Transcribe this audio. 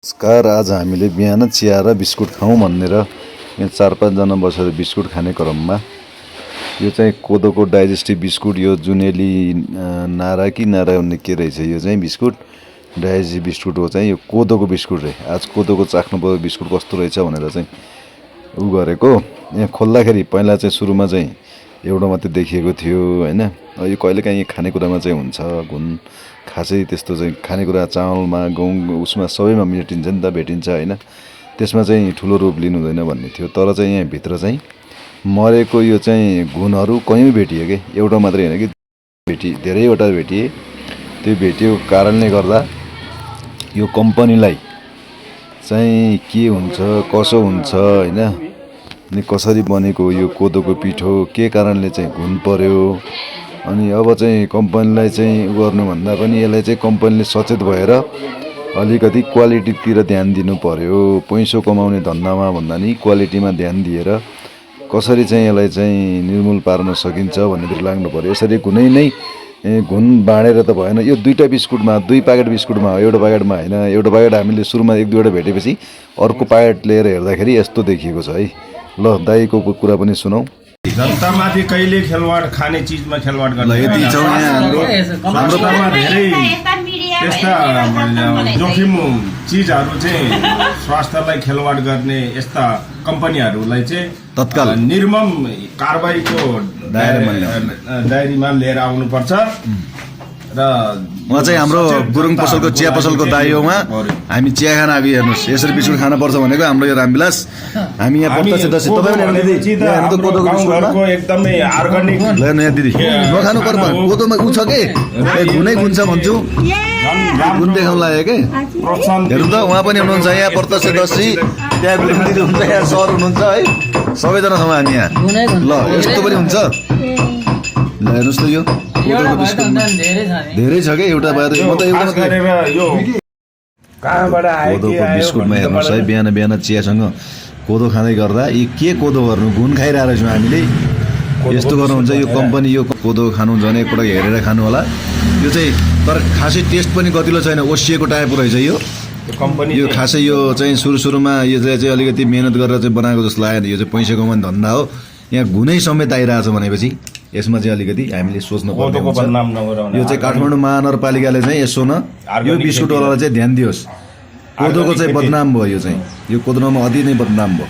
नमस्कार। आज हामीले बिहान चिया र बिस्कुट खाउँ भनेर यहाँ 4-5 जना बसेर बिस्कुट खाने क्रममा यो चाहिँ कोदोको डाइजेस्टिभ बिस्कुट, यो जुनेली नारा कि नारा भन्ने के रहेछ, यो चाहिँ बिस्कुट डाइजेस्टिभ बिस्कुट हो। चाहिँ यो कोदोको बिस्कुट रे। आज कोदोको चाख्नु पर्यो बिस्कुट कस्तो रहेछ भनेर चाहिँ उ गरेको। यहाँ खोल्दाखेरि पहिला चाहिँ सुरुमा चाहिँ एउटा मात्रै देखिएको थियो हैन। यो कहिलेकाहीँ खानेकुरामा चाहिँ हुन्छ घुन, खासै त्यस्तो चाहिँ खानेकुरा चामलमा गहुँ उसमा सबैमा भेटिन्छ नि त, भेटिन्छ हैन। त्यसमा चाहिँ ठुलो रूप लिनु हुँदैन भन्ने थियो। तर चाहिँ यहाँ भित्र चाहिँ मरेको यो चाहिँ घुनहरू कहीँ भेटियो के, एउटा मात्रै हैन कि धेरैवटा भेटिए। त्यो भेटिएको कारणले गर्दा यो कम्पनीलाई चाहिँ के हुन्छ कसो हुन्छ हैन, अनि कसरी बनेको यो कोदोको पिठो, के कारणले चाहिँ घुन पर्यो, अनि अब चाहिँ कम्पनीलाई चाहिँ गर्नुभन्दा पनि यसलाई चाहिँ कम्पनीले सचेत भएर अलिकति क्वालिटीतिर ध्यान दिनु पर्यो। पैसो कमाउने धन्दामा भन्दा नि क्वालिटीमा ध्यान दिएर कसरी चाहिँ यसलाई चाहिँ निर्मूल पार्न सकिन्छ भन्नेतिर लाग्नु पर्यो। यसरी कुनै नै घुन बाँडेर त भएन। यो दुईटा बिस्कुटमा 2 प्याकेट बिस्कुटमा हो, एउटा प्याकेटमा हैन। एउटा प्याकेट हामीले सुरुमा 1-2 वटा भेटेपछि अर्को प्याकेट लिएर हेर्दाखेरि यस्तो देखिएको छ है। ल दाइको कुरा पनि सुनौ। जनतामाथि कहिले खेलवाड, खाने चिजमा खेलवाड गर्ने यति छ यहाँ हाम्रो धेरै यस्ता जोखिम चिजहरू चाहिँ स्वास्थ्यलाई खेलवाड गर्ने यस्ता कम्पनीहरूलाई चाहिँ तत्काल निर्मम कारबाहीको दायरीमा लिएर आउनुपर्छ। र उहाँ चाहिँ हाम्रो गुरुङ पसलको चिया पसलको दाइ हो। उहाँ हामी चिया खान आएको, हेर्नुहोस् यसरी बिस्कुट खान पर्छ भनेको हाम्रो यो रामविलास। हामी यहाँ प्रत्यक्ष एकदमै अर्गानिक यहाँ दिदी नखानु पर्छ, कोदोमा उ छ के घुनै घुन छ भन्छु, घुन देखाउन लाग्यो के। हेर्नु त उहाँ पनि हुनुहुन्छ यहाँ प्रत्यक्षदर्शी, त्यहाँ गुरुङ दिदी हुन्छ, यहाँ सर हुनुहुन्छ है, सबैजना छौँ हामी यहाँ। ल यस्तो पनि हुन्छ। ल हेर्नुहोस् त यो धेरै छ क्या, एउटा भएर म त एउटा कहाँबाट आयो कोदोको बिस्कुटमा हेर्नुहोस् है। बिहान बिहान चियासँग कोदो खाँदै गर्दा यी के कोदो गर्नु, घुन खाइरहेको रहेछौँ हामीले। यस्तो गर्नुहुन्छ यो कम्पनी, यो कोदो खानुहुन्छ भने एकपल्ट हेरेर खानु होला। यो चाहिँ तर खासै टेस्ट पनि गतिलो छैन, ओसिएको टाइपको रहेछ यो कम्पनी। यो खासै यो चाहिँ सुरुमा यो चाहिँ अलिकति मेहनत गरेर चाहिँ बनाएको जस्तो लागेन। यो चाहिँ पैसा कमाउने धन्दा हो। यहाँ घुनै समेत आइरहेछ भनेपछि यसमा चाहिँ अलिकति हामीले सोच्नु पर्ने हुन्छ। यो चाहिँ काठमाडौँ महानगरपालिकाले चाहिँ यसो न यो बिस्कुटवालालाई चाहिँ ध्यान दियोस्। कोदोको चाहिँ बदनाम भयो, यो चाहिँ यो कोदोमा अति नै बदनाम भयो।